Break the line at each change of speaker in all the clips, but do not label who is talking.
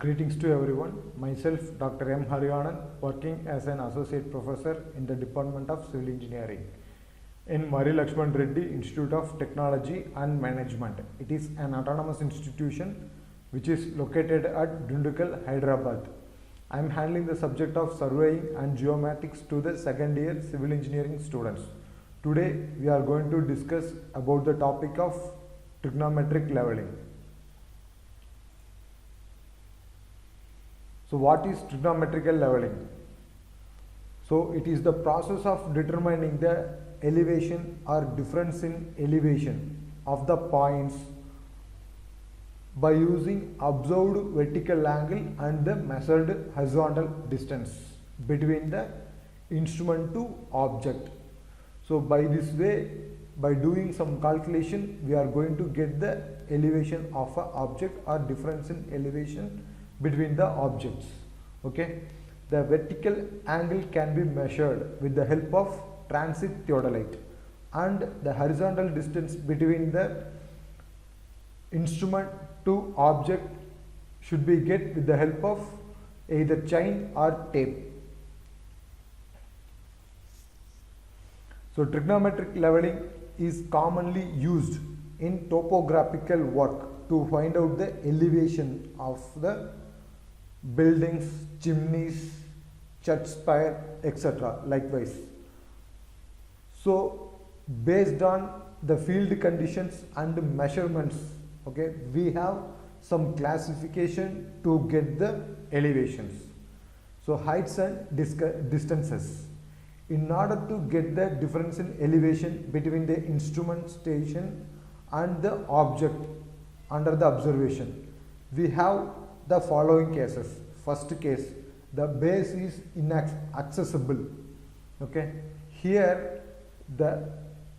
Greetings to everyone. Myself, Dr. M. Hariyanan, working as an associate professor in the Department of Civil Engineering in Mari Lakshman Reddy Institute of Technology and Management. It is an autonomous institution which is located at Dundukal, Hyderabad. I am handling the subject of surveying and geomatics to the second year civil engineering students. Today we are going to discuss about the topic of trigonometric leveling. So what is trigonometrical leveling? So it is the process of determining the elevation or difference in elevation of the points by using observed vertical angle and the measured horizontal distance between the instrument to object. So by this way, by doing some calculation, we are going to get the elevation of an object or difference in elevation between the objects. Okay, the vertical angle can be measured with the help of transit theodolite, and the horizontal distance between the instrument to object should be get with the help of either chain or tape. So trigonometric leveling is commonly used in topographical work to find out the elevation of the buildings, chimneys, church spire, etc. likewise. So based on the field conditions and measurements, okay, we have some classification to get the elevations. So heights and distances. In order to get the difference in elevation between the instrument station and the object under the observation, we have the following cases. First case, the base is inaccessible. Okay, here the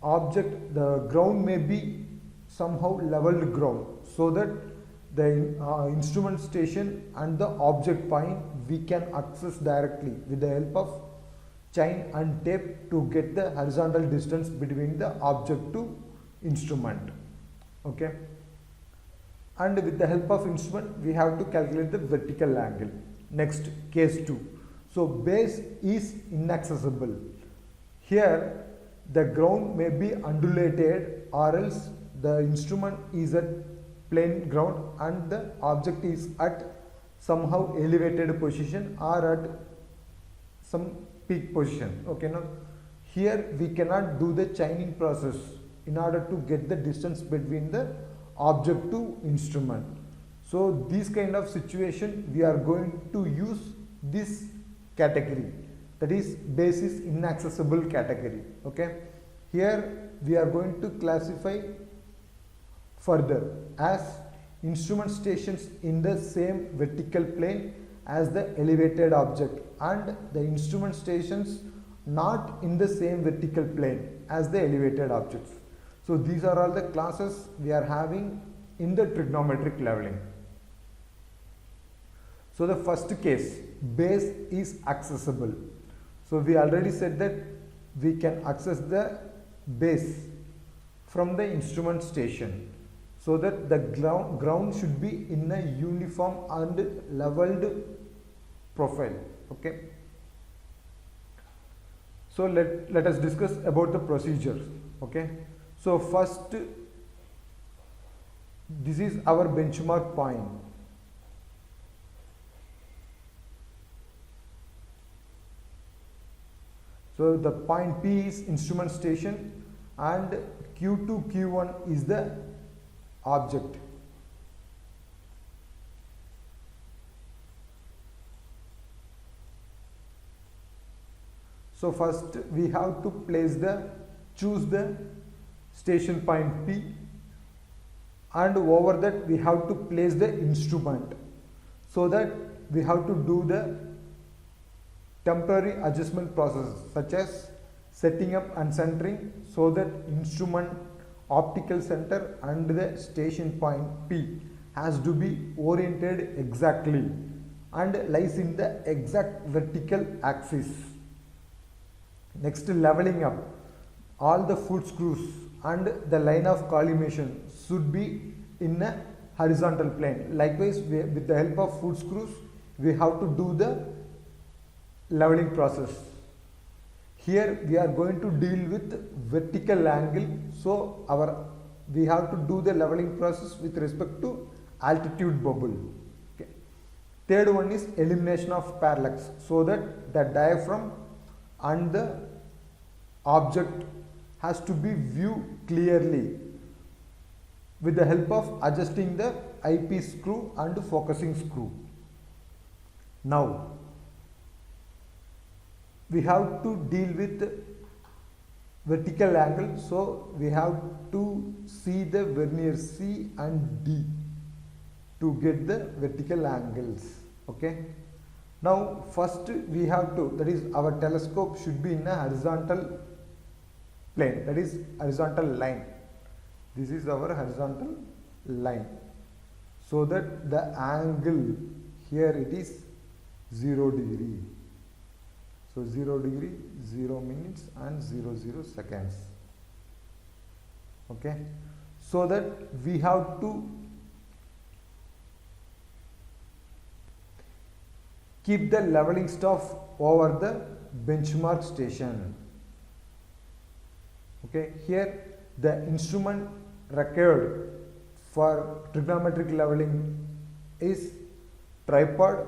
object, the ground may be somehow leveled ground, so that the instrument station and the object point we can access directly with the help of chain and tape to get the horizontal distance between the object to instrument. Okay, and with the help of instrument we have to calculate the vertical angle. Next, case 2. So base is inaccessible. Here the ground may be undulated, or else the instrument is at plain ground and the object is at somehow elevated position or at some peak position. Okay, now here we cannot do the chaining process in order to get the distance between the object to instrument. So this kind of situation we are going to use this category, that is base is inaccessible category. Okay, here we are going to classify further as instrument stations in the same vertical plane as the elevated object, and the instrument stations not in the same vertical plane as the elevated objects. So these are all the classes we are having in the trigonometric leveling. So the first case, base is accessible. So we already said that we can access the base from the instrument station, so that the ground should be in a uniform and leveled profile. Okay. So let us discuss about the procedures. Okay. So first, this is our benchmark point. So the point P is instrument station and Q2, Q1 is the object. So first we have to choose the station point P, and over that we have to place the instrument, so that we have to do the temporary adjustment process such as setting up and centering, so that instrument optical center and the station point P has to be oriented exactly and lies in the exact vertical axis. Next, leveling up. All the foot screws and the line of collimation should be in a horizontal plane. Likewise, with the help of foot screws, we have to do the leveling process. Here we are going to deal with vertical angle, so we have to do the leveling process with respect to altitude bubble. Okay. Third one is elimination of parallax, so that the diaphragm and the object has to be viewed clearly with the help of adjusting the eyepiece screw and focusing screw. Now we have to deal with vertical angle, so we have to see the vernier C and D to get the vertical angles. Okay. Now first we have to, that is our telescope should be in a horizontal plane, that is horizontal line. This is our horizontal line, so that the angle here it is 0 degree. So 0 degree, 0 minutes and 00 seconds. Okay. So that we have to keep the leveling stuff over the benchmark station. Okay. Here the instrument required for trigonometric leveling is tripod,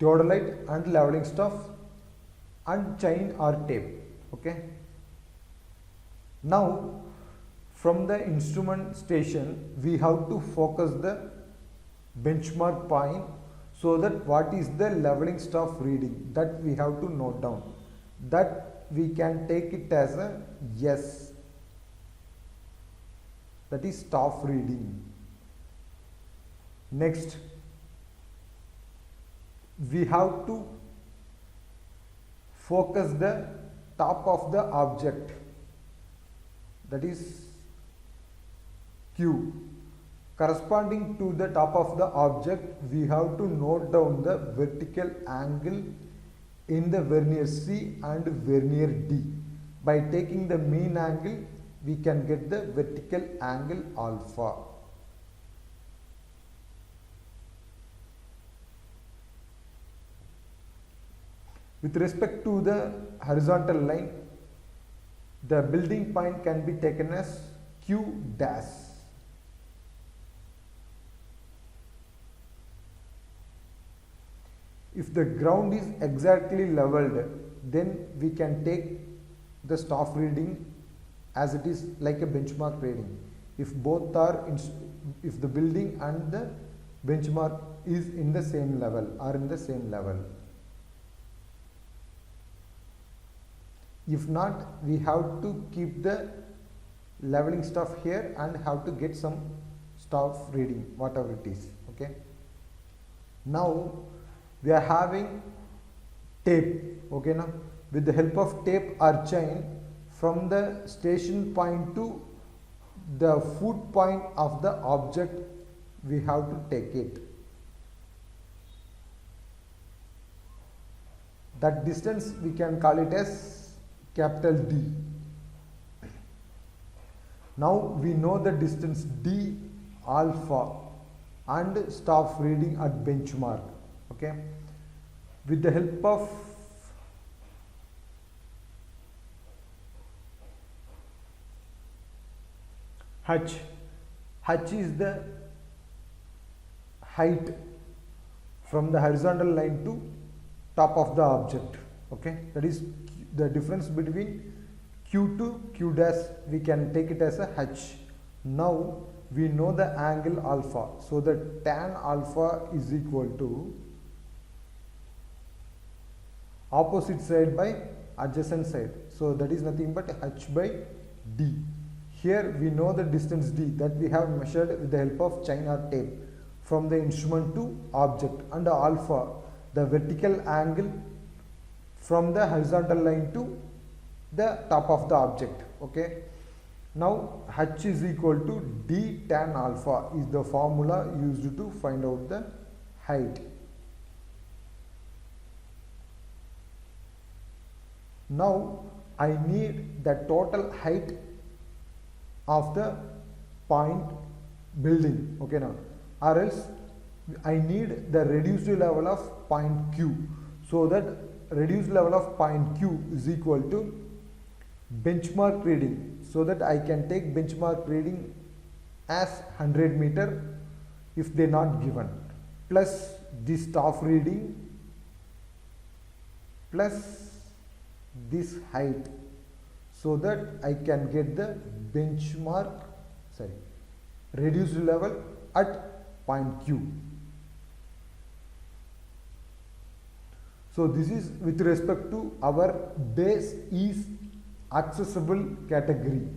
theodolite and leveling stuff and chain or tape. Okay. Now from the instrument station we have to focus the benchmark point, so that what is the leveling stuff reading, that we have to note down. That we can take it as a S, that is staff reading. Next we have to focus the top of the object, that is Q. Corresponding to the top of the object, we have to note down the vertical angle in the vernier C and vernier D. By taking the mean angle, we can get the vertical angle alpha. With respect to the horizontal line, the building point can be taken as Q dash. If the ground is exactly leveled, then we can take the staff reading as it is like a benchmark reading. If both are, if the building and the benchmark is in the same level, are in the same level. If not, we have to keep the leveling stuff here and have to get some staff reading, whatever it is. Okay. Now we are having tape. Okay, now with the help of tape or chain, from the station point to the foot point of the object, we have to take it. That distance we can call it as capital D. Now we know the distance D alpha and staff reading at benchmark. Okay. With the help of H is the height from the horizontal line to top of the object. Okay, that is the difference between Q to Q dash, we can take it as a H. Now we know the angle alpha, so the tan alpha is equal to opposite side by adjacent side, so that is nothing but H by D. Here we know the distance D that we have measured with the help of chain or tape from the instrument to object, and alpha the vertical angle from the horizontal line to the top of the object. Okay. Now H is equal to D tan alpha is the formula used to find out the height. Now I need the total height of the point building, okay now, or else I need the reduced level of point Q. So that reduced level of point Q is equal to benchmark reading, so that I can take benchmark reading as 100 meter if they not given, plus this staff reading plus this height, so that I can get the benchmark, reduced level at point Q. So this is with respect to our base is accessible category.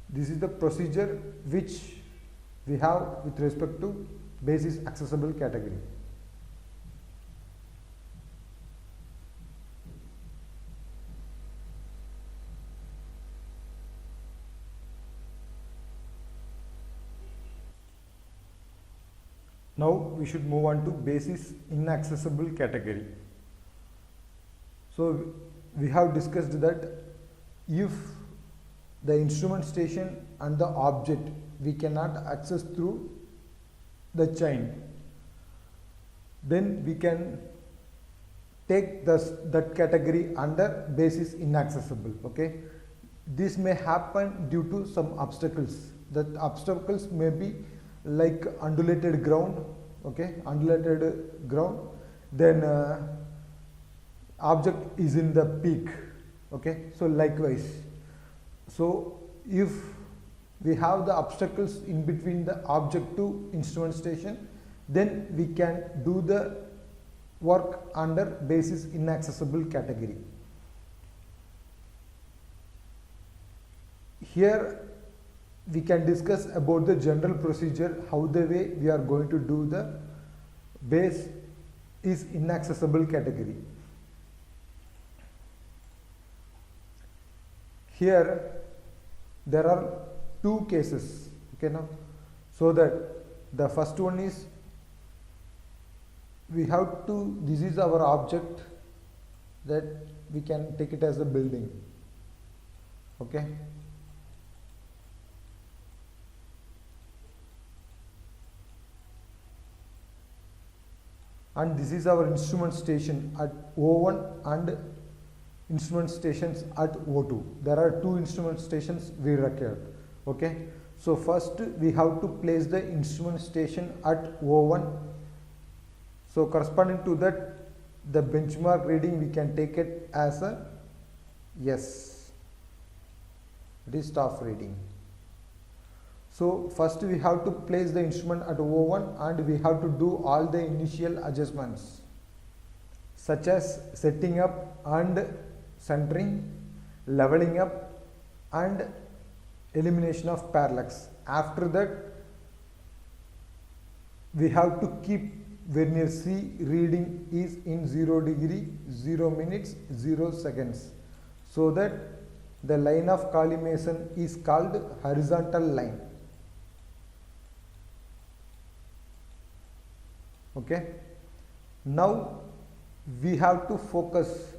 This is the procedure which we have with respect to base is accessible category. Now we should move on to base is inaccessible category. So we have discussed that if the instrument station and the object we cannot access through the chain, then we can take that category under base is inaccessible. Okay, this may happen due to some obstacles. That obstacles may be like undulated ground, okay, undulated ground, then object is in the peak, okay. So likewise, so if we have the obstacles in between the object to instrument station, then we can do the work under base is inaccessible category. Here we can discuss about the general procedure, how the way we are going to do the base is inaccessible category. Here there are two cases, okay now. So that the first one is we have to, this is our object, that we can take it as a building, okay. And this is our instrument station at O1 and instrument stations at O2. There are two instrument stations we require, okay. So first we have to place the instrument station at O1. So corresponding to that, the benchmark reading we can take it as a S. It is staff reading. So first we have to place the instrument at O1 and we have to do all the initial adjustments such as setting up and centering, leveling up and elimination of parallax. After that we have to keep vernier C reading is in 0 degree, 0 minutes, 0 seconds, so that the line of collimation is called horizontal line. Okay. Now we have to focus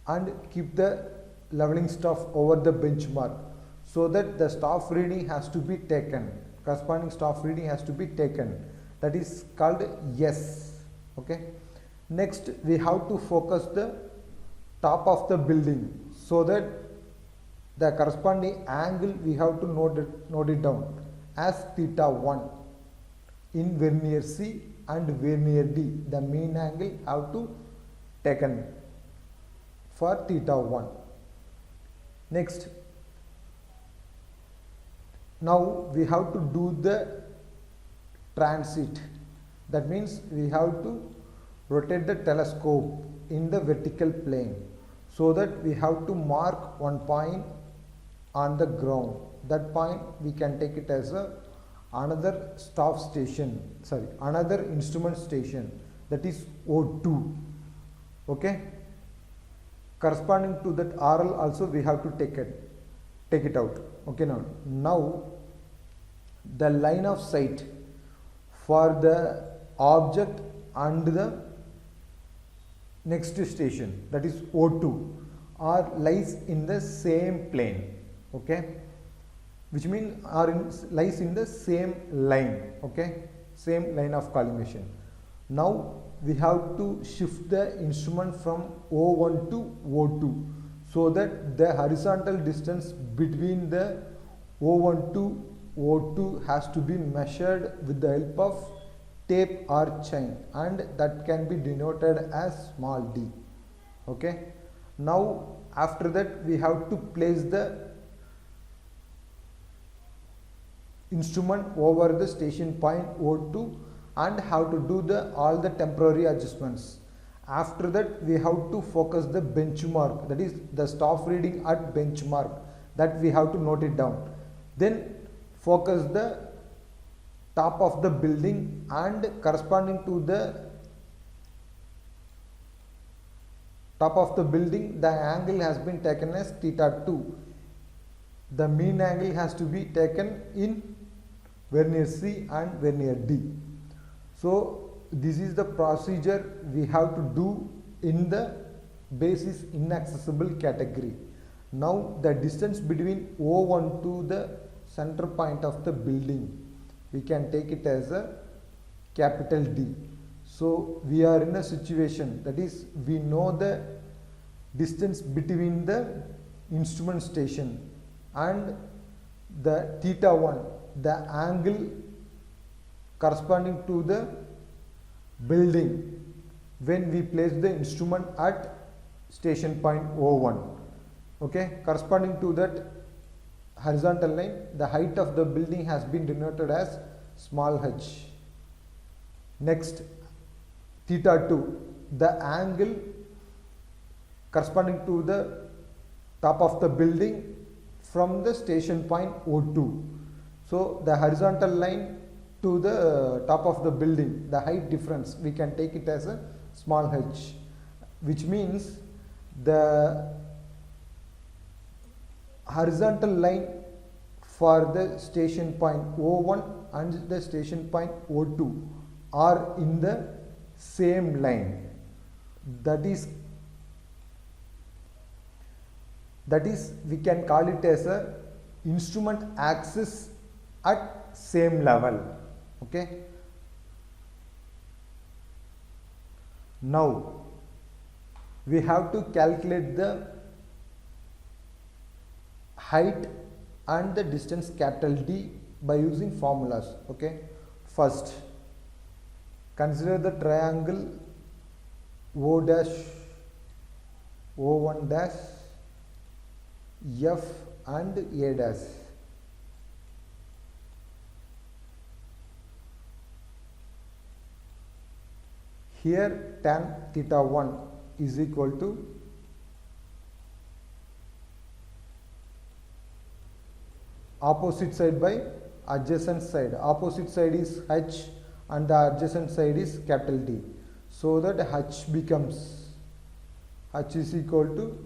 and keep the leveling staff over the benchmark, so that the staff reading has to be taken, corresponding staff reading has to be taken, that is called S. Okay. Next we have to focus the top of the building, so that the corresponding angle we have to note it down as θ1 in vernier C and vernier D. The mean angle have to taken for θ1. Next, now we have to do the transit. That means we have to rotate the telescope in the vertical plane, so that we have to mark one point on the ground. That point we can take it as another staff station, another instrument station, that is O2. Okay. Corresponding to that RL also we have to take it out. Okay. Now the line of sight for the object and the next station, that is O2, lies in the same plane. okay, which means lies in the same line, okay, same line of collimation. Now we have to shift the instrument from O1 to O2, so that the horizontal distance between the O1 to O2 has to be measured with the help of tape or chain, and that can be denoted as small d, okay. Now after that we have to place the instrument over the station point O2 and have to do all the temporary adjustments. After that we have to focus the benchmark, that is the stop reading at benchmark, that we have to note it down. Then focus the top of the building, and corresponding to the top of the building the angle has been taken as theta 2. The mean angle has to be taken in vernier C and vernier D. So this is the procedure we have to do in the basis inaccessible category. Now the distance between O1 to the center point of the building, we can take it as a capital D. So we are in a situation, that is we know the distance between the instrument station and the theta 1, the angle corresponding to the building when we place the instrument at station point O1, okay. Corresponding to that horizontal line, the height of the building has been denoted as small h. Next, theta 2, the angle corresponding to the top of the building from the station point O2. So the horizontal line to the top of the building, the height difference, we can take it as a small h, which means the horizontal line for the station point O1 and the station point O2 are in the same line. That is we can call it as a instrument axis at same level, okay. Now we have to calculate the height and the distance capital D by using formulas, okay. First, consider the triangle O dash, O1 dash, F and A dash. Here tan theta 1 is equal to opposite side by adjacent side. Opposite side is h and the adjacent side is capital D. So that h becomes, h is equal to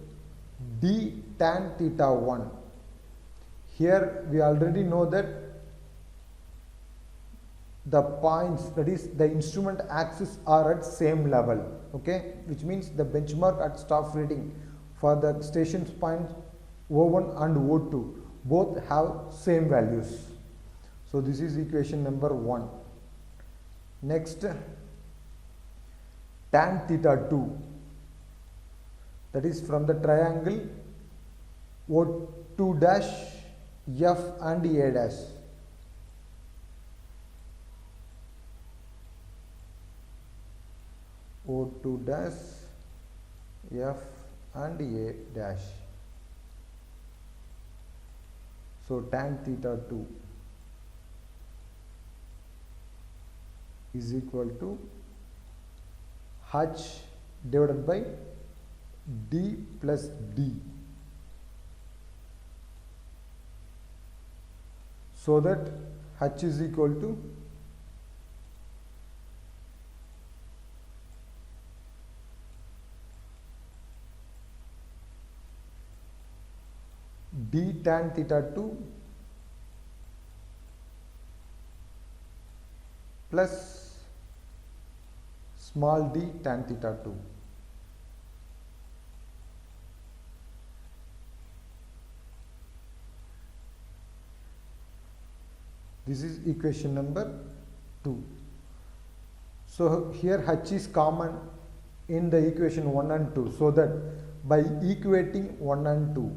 d tan theta 1. Here we already know that the points, that is the instrument axis, are at same level, okay, which means the benchmark at stop reading for the station point O1 and O2 both have same values. So this is equation number 1. Next, tan theta 2, that is from the triangle O2 dash, F and A dash. O2 dash, F and A dash. So tan theta 2 is equal to h divided by d plus d. So that h is equal to d tan theta 2 plus small d tan theta 2. This is equation number 2. So here h is common in the equation 1 and 2, so that by equating 1 and 2,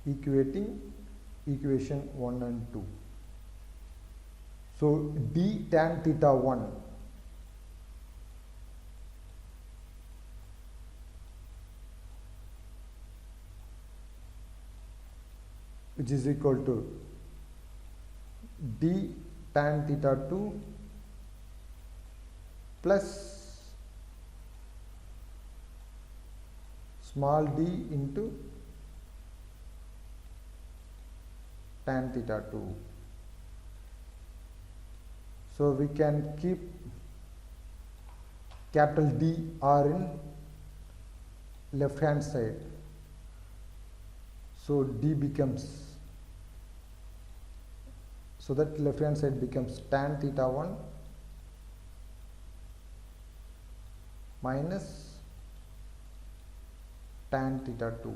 equating equation 1 and 2, so d tan theta 1 which is equal to d tan theta 2 plus small d into tan theta 2. So we can keep capital D R in left hand side. So D becomes, so that left hand side becomes tan theta 1 minus tan theta 2.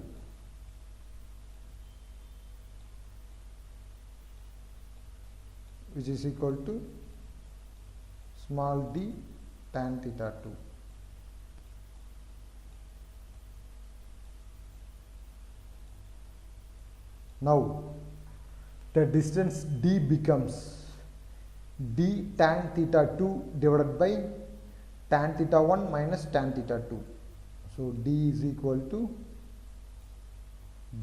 Which is equal to small d tan theta 2. Now the distance d becomes d tan theta 2 divided by tan theta 1 minus tan theta 2. So d is equal to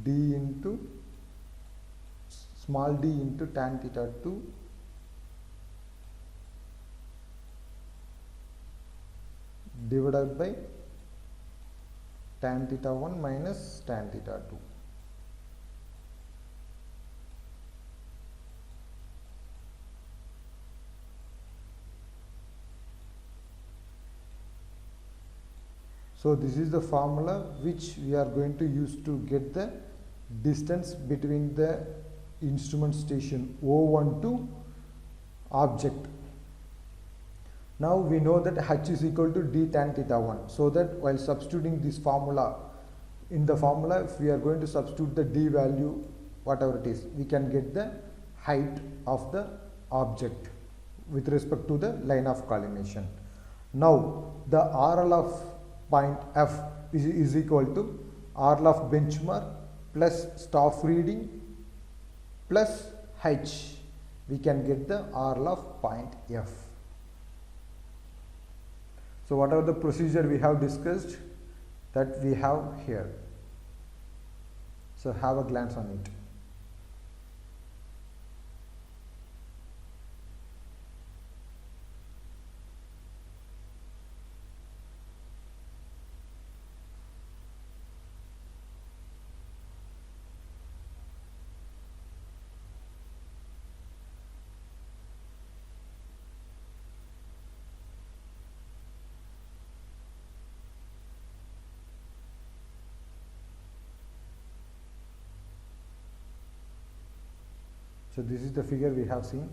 d into small d into tan theta 2 divided by tan theta 1 minus tan theta 2. So this is the formula which we are going to use to get the distance between the instrument station O1 to object. Now we know that h is equal to d tan theta 1, so that while substituting this formula, in the formula if we are going to substitute the d value whatever it is, we can get the height of the object with respect to the line of collimation. Now the RL of point F is equal to RL of benchmark plus staff reading plus h. We can get the RL of point F. So whatever the procedure we have discussed, that we have here. So have a glance on it. So this is the figure we have seen.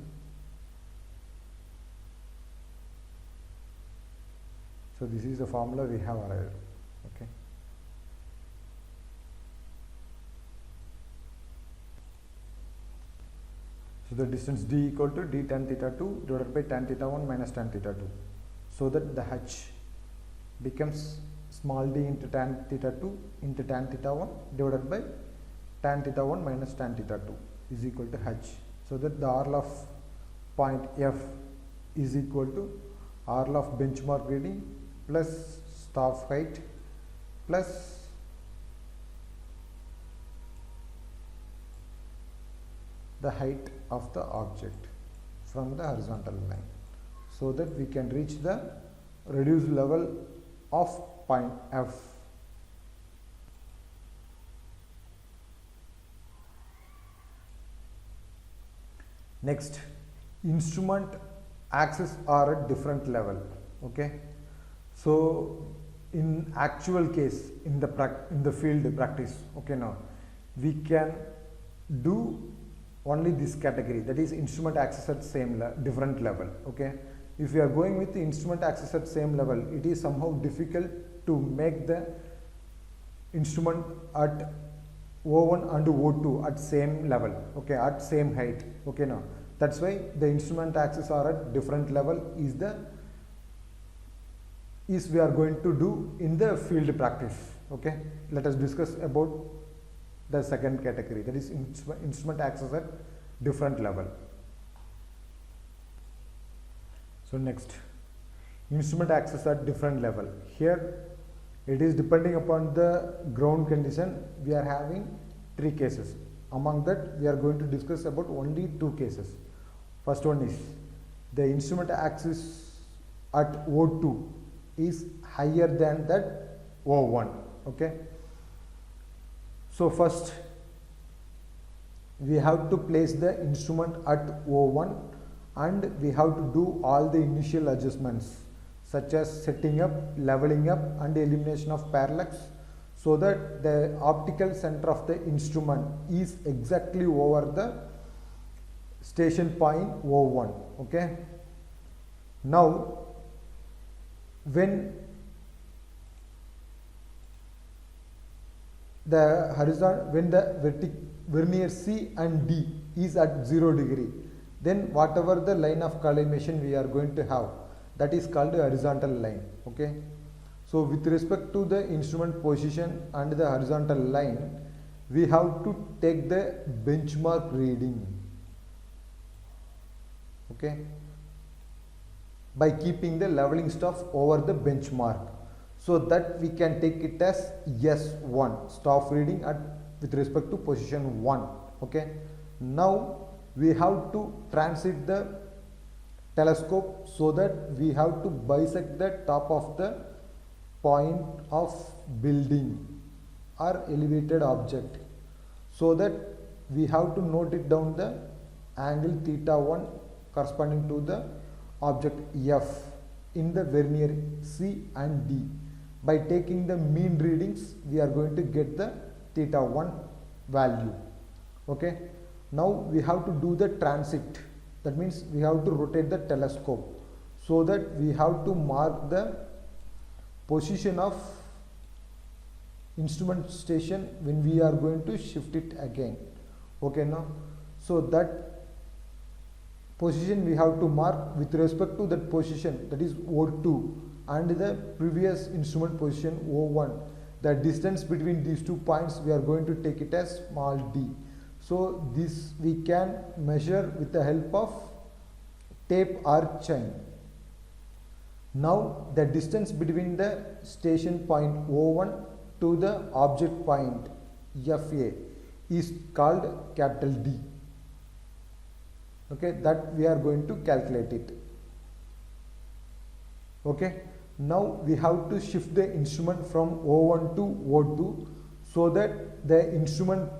So this is the formula we have arrived. Okay. So the distance d equal to d tan theta 2 divided by tan theta 1 minus tan theta 2. So that the h becomes small d into tan theta 2 into tan theta 1 divided by tan theta 1 minus tan theta 2 is equal to h. So that the RL of point F is equal to RL of benchmark reading plus staff height plus the height of the object from the horizontal line, so that we can reach the reduced level of point F. Next, instrument axes are at different level. Okay, so in actual case, in the field practice, okay, now we can do only this category, that is instrument axis at same different level. Okay, if we are going with the instrument axis at same level, it is somehow difficult to make the instrument at O1 and O2 at same level, okay, at same height, okay. Now that's why the instrument axes are at different level is we are going to do in the field practice, okay. Let us discuss about the second category, that is instrument axes at different level. So next, instrument axes at different level. Here it is depending upon the ground condition. We are having 3 cases. Among that, we are going to discuss about only 2 cases. First one is the instrument axis at O2 is higher than that O1, okay. So first we have to place the instrument at O1 and we have to do all the initial adjustments such as setting up, leveling up and elimination of parallax, so that the optical center of the instrument is exactly over the station point O1, okay. Now when the vernier C and D is at 0 degree, then whatever the line of collimation we are going to have, that is called a horizontal line, okay. So with respect to the instrument position and the horizontal line, we have to take the benchmark reading, okay, by keeping the leveling stuff over the benchmark, so that we can take it as S1, staff reading at with respect to position 1, okay. Now we have to transit the telescope so that we have to bisect the top of the point of building or elevated object, so that we have to note it down the angle θ1 corresponding to the object F in the vernier C and D. By taking the mean readings, we are going to get the θ1 value, okay. Now we have to do the transit, that means we have to rotate the telescope, so that we have to mark the position of instrument station when we are going to shift it again, okay. Now so that position we have to mark with respect to that position, that is O2, and the previous instrument position O1. The distance between these 2 points we are going to take it as small d. So this we can measure with the help of tape or chain. Now the distance between the station point O1 to the object point FA is called capital D, okay. That we are going to calculate it, okay. Now we have to shift the instrument from O1 to O2, so that the instrument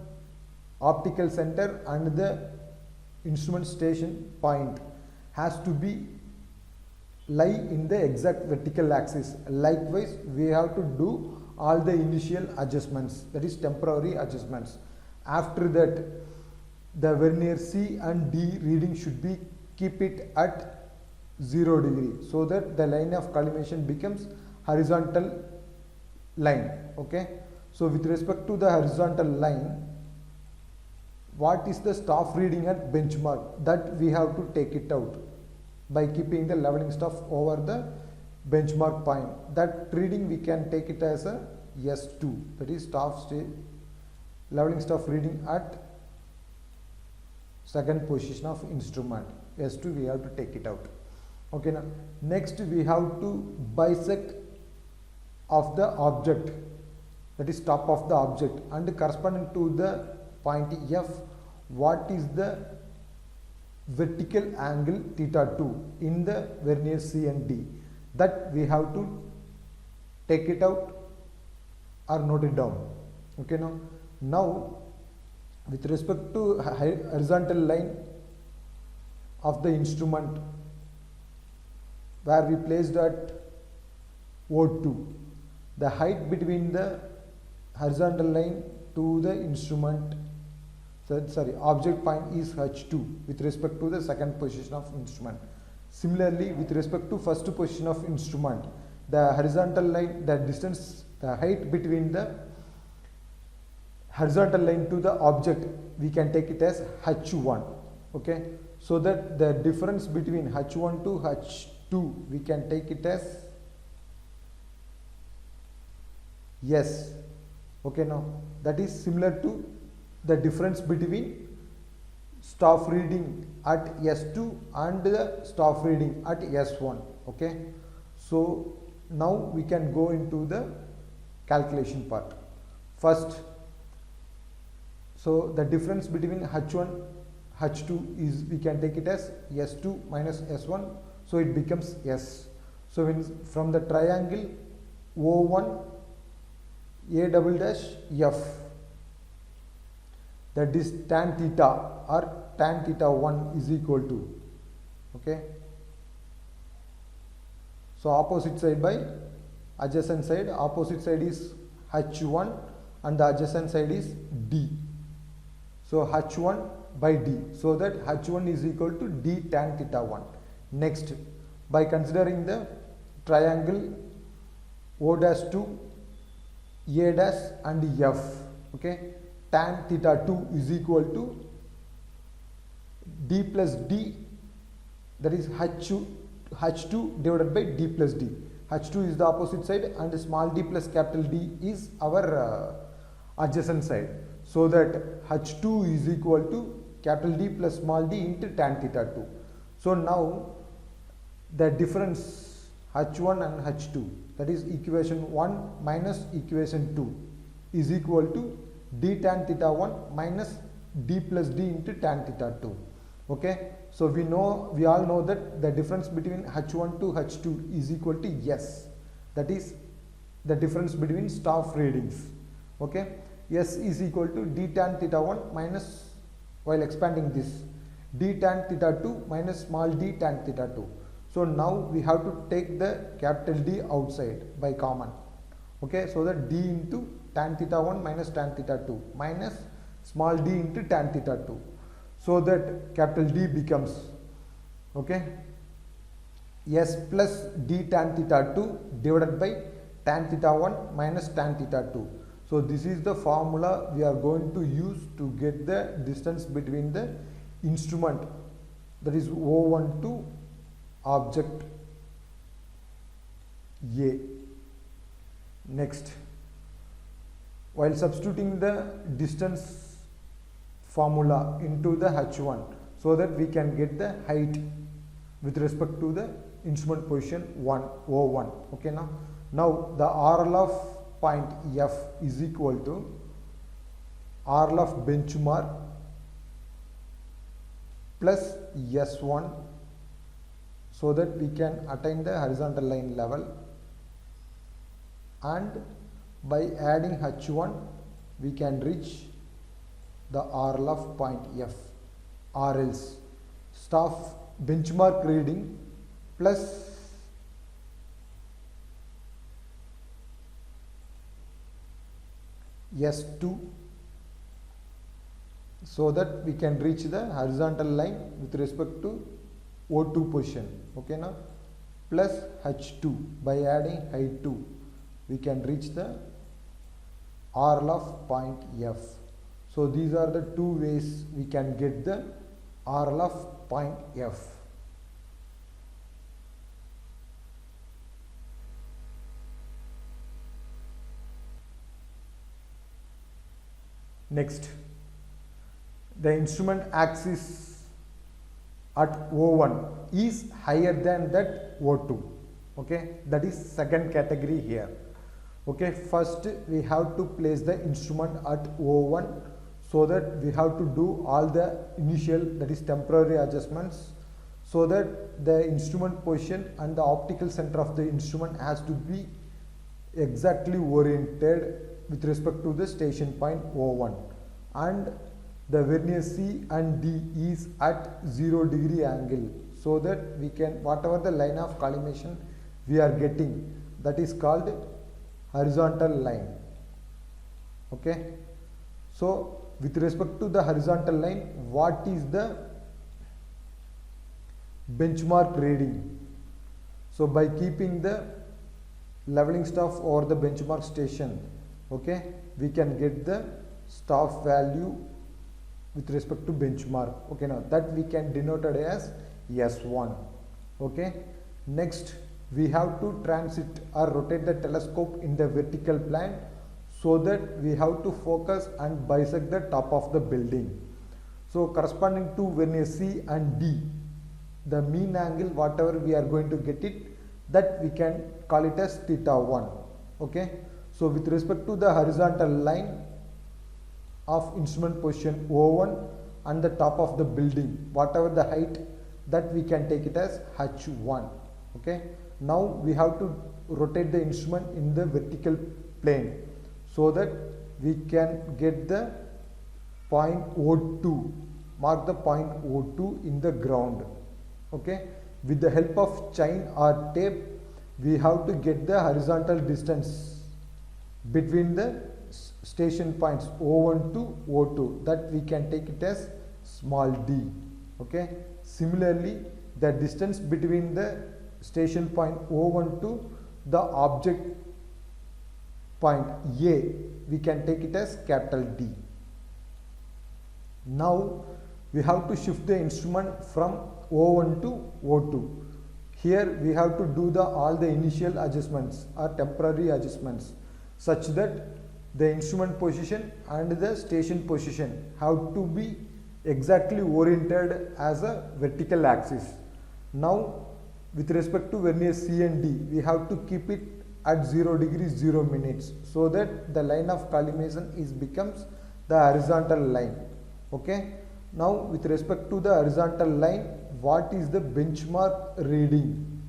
optical center and the instrument station point has to be lie in the exact vertical axis. Likewise, we have to do all the initial adjustments, that is temporary adjustments. After that, the vernier C and D reading should be keep it at 0 degree, so that the line of collimation becomes horizontal line, okay. So with respect to the horizontal line, what is the staff reading at benchmark, that we have to take it out by keeping the leveling stuff over the benchmark point. That reading we can take it as a S2, that is leveling stuff reading at second position of instrument. S2 we have to take it out, okay. Now next we have to bisect of the object, that is top of the object, and corresponding to the point F, what is the vertical angle θ2 in the vernier C and D, that we have to take it out or note it down, okay. Now with respect to horizontal line of the instrument where we placed at O2, the height between the horizontal line to the instrument object point is H2 with respect to the second position of instrument. Similarly, with respect to first position of instrument, the horizontal line, the distance, the height between the horizontal line to the object, we can take it as h1. Okay, so that the difference between h1 to h2, we can take it as s. Okay, now that is similar to the difference between staff reading at s2 and the staff reading at s1. Okay, so now we can go into the calculation part. First, so the difference between h1 h2 is, we can take it as s2 minus s1, so it becomes s. So when from the triangle O1 A double dash F, that is tan theta or tan theta 1 is equal to, okay, so opposite side by adjacent side, opposite side is h1 and the adjacent side is d, so h1 by d, so that h1 is equal to d tan theta 1. Next, by considering the triangle O dash 2 A dash and F, okay, tan theta 2 is equal to d plus d, that is h2 divided by d plus d. h2 is the opposite side and small d plus capital D is our adjacent side, so that h2 is equal to capital D plus small d into tan theta 2. So now the difference h1 and h2, that is equation 1 minus equation 2, is equal to d tan theta 1 minus d plus d into tan theta 2. Okay, so we all know that the difference between h1 to h2 is equal to s, that is the difference between staff readings. Okay, s is equal to d tan theta 1 minus, while expanding this, d tan theta 2 minus small d tan theta 2. So now we have to take the capital D outside by common. Okay, so that d into tan theta 1 minus tan theta 2 minus small d into tan theta 2, so that capital D becomes, okay, s plus d tan theta 2 divided by tan theta 1 minus tan theta 2. So this is the formula we are going to use to get the distance between the instrument, that is O1 to object A. Next, while substituting the distance formula into the h1, so that we can get the height with respect to the instrument position 1 O1. Okay, now the RL of point F is equal to RL of benchmark plus S1, so that we can attain the horizontal line level, and by adding h1 we can reach the RL of point F. RLs, staff benchmark reading plus S2, so that we can reach the horizontal line with respect to O2 position. Okay, now plus h2, by adding h2 we can reach the RL of point F. So these are the two ways we can get the RL of point F. Next, the instrument axis at O1 is higher than that O2. Okay, that is second category here. Okay, first we have to place the instrument at O1, so that we have to do all the initial, that is temporary adjustments, so that the instrument position and the optical center of the instrument has to be exactly oriented with respect to the station point O1, and the vernier C and D is at 0 degree angle, so that we can, whatever the line of collimation we are getting, that is called horizontal line. Okay, so with respect to the horizontal line, what is the benchmark reading? So by keeping the leveling staff over the benchmark station, okay, we can get the staff value with respect to benchmark. Okay, now that we can denote it as S1. Okay, next we have to transit or rotate the telescope in the vertical plane so that we have to focus and bisect the top of the building. So corresponding to vernier C and D, the mean angle whatever we are going to get it, that we can call it as theta 1. Okay, so with respect to the horizontal line of instrument position O1 and the top of the building, whatever the height, that we can take it as H1. Okay, now we have to rotate the instrument in the vertical plane so that we can get the point O2, mark the point O2 in the ground. Okay, with the help of chain or tape, we have to get the horizontal distance between the station points O1 to O2, that we can take it as small d. Okay, similarly the distance between the station point O1 to the object point A, we can take it as capital D. Now we have to shift the instrument from O1 to O2. Here we have to do all the initial adjustments or temporary adjustments such that the instrument position and the station position have to be exactly oriented as a vertical axis. Now with respect to vernier C and D, we have to keep it at 0 degrees 0 minutes so that the line of collimation becomes the horizontal line. Okay, now with respect to the horizontal line, what is the benchmark reading?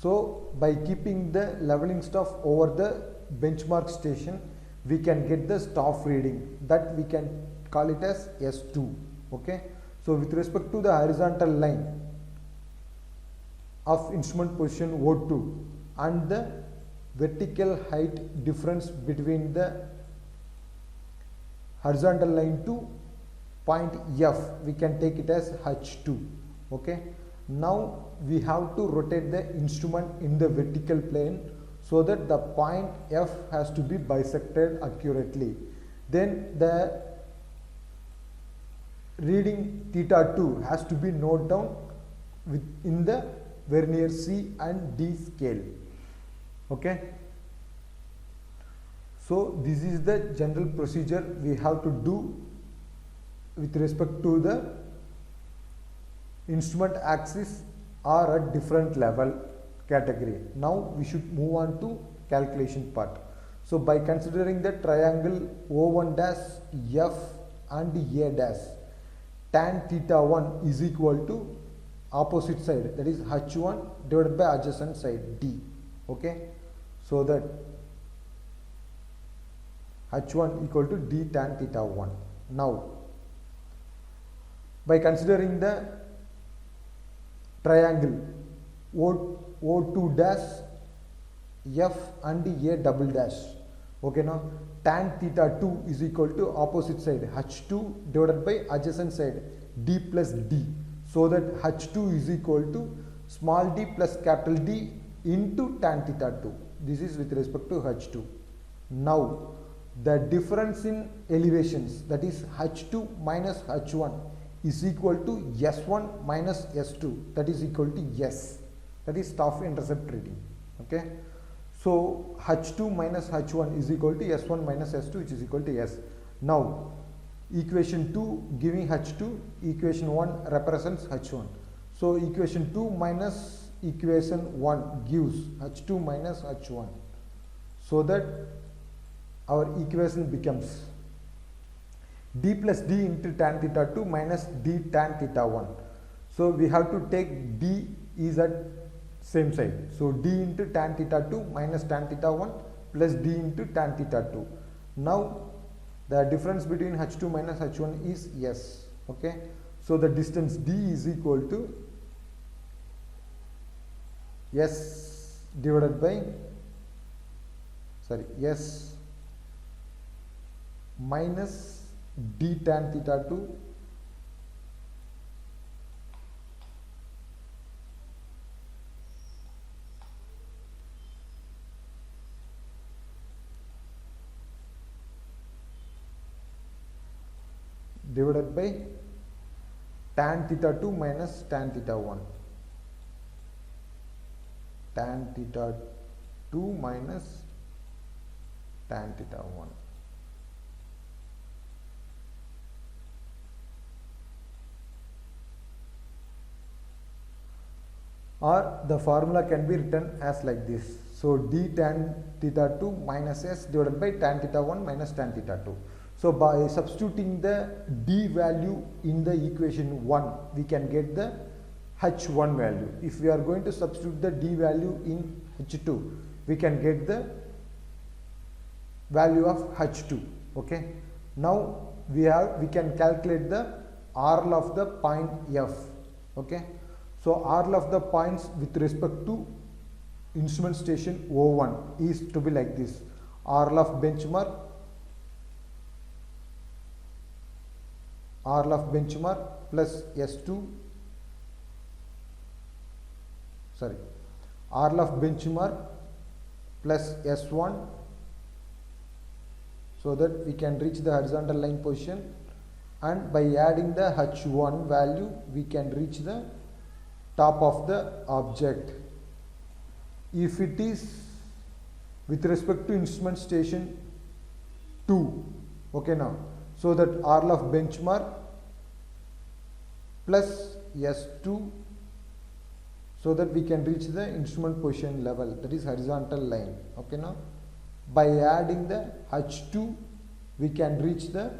So by keeping the leveling staff over the benchmark station, we can get the staff reading, that we can call it as S2. Okay, so with respect to the horizontal line of instrument position O2 and the vertical height difference between the horizontal line to point F, we can take it as H2. Okay, now we have to rotate the instrument in the vertical plane so that the point F has to be bisected accurately. Then the reading theta 2 has to be noted down in the vernier C and D scale. Okay, so this is the general procedure we have to do with respect to the instrument axis or a different level category. Now we should move on to calculation part. So by considering the triangle O1 dash F and A dash, tan theta 1 is equal to opposite side, that is H1 divided by adjacent side D. Okay, so that H1 equal to D tan theta 1. Now by considering the triangle O2 dash F and A double dash, okay, now tan theta 2 is equal to opposite side H2 divided by adjacent side D plus D, so that H2 is equal to small d plus capital D into tan theta 2. This is with respect to H2. Now the difference in elevations, that is H2 minus H1, is equal to S1 minus S2, that is equal to S, that is staff intercept reading. Okay, so H2 minus H1 is equal to S1 minus S2, which is equal to S. Now equation 2 giving H2, equation 1 represents H1. So equation 2 minus equation 1 gives H2 minus H1, so that our equation becomes D plus D into tan theta 2 minus D tan theta 1. So we have to take D is at same side. So D into tan theta 2 minus tan theta 1 plus D into tan theta 2. Now the difference between H2 minus H1 is S. Okay, so the distance D is equal to S divided by S minus D tan theta 2 divided by tan theta 2 minus tan theta 1. Tan theta 2 minus tan theta 1. Or the formula can be written as like this. So d tan theta 2 minus s divided by tan theta 1 minus tan theta 2. So by substituting the d value in the equation 1, we can get the h1 value. If we are going to substitute the d value in h2, we can get the value of h2. Okay. Now we can calculate the RL of the point f. Okay. So RL of the points with respect to instrument station O1 is to be like this: RL of benchmark, plus S2, RL of benchmark plus S1, so that we can reach the horizontal line position, and by adding the H1 value we can reach the top of the object. If it is with respect to instrument station 2, okay, now, so that RL of benchmark plus S2, so that we can reach the instrument position level, that is horizontal line. Okay, now by adding the H2 we can reach the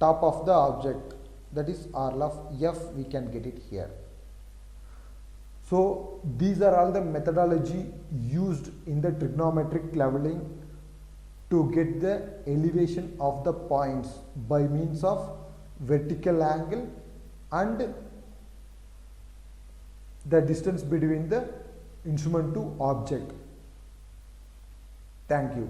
top of the object, that is RL of F, we can get it here. So these are all the methodology used in the trigonometric leveling to get the elevation of the points by means of vertical angle and the distance between the instrument to object. Thank you.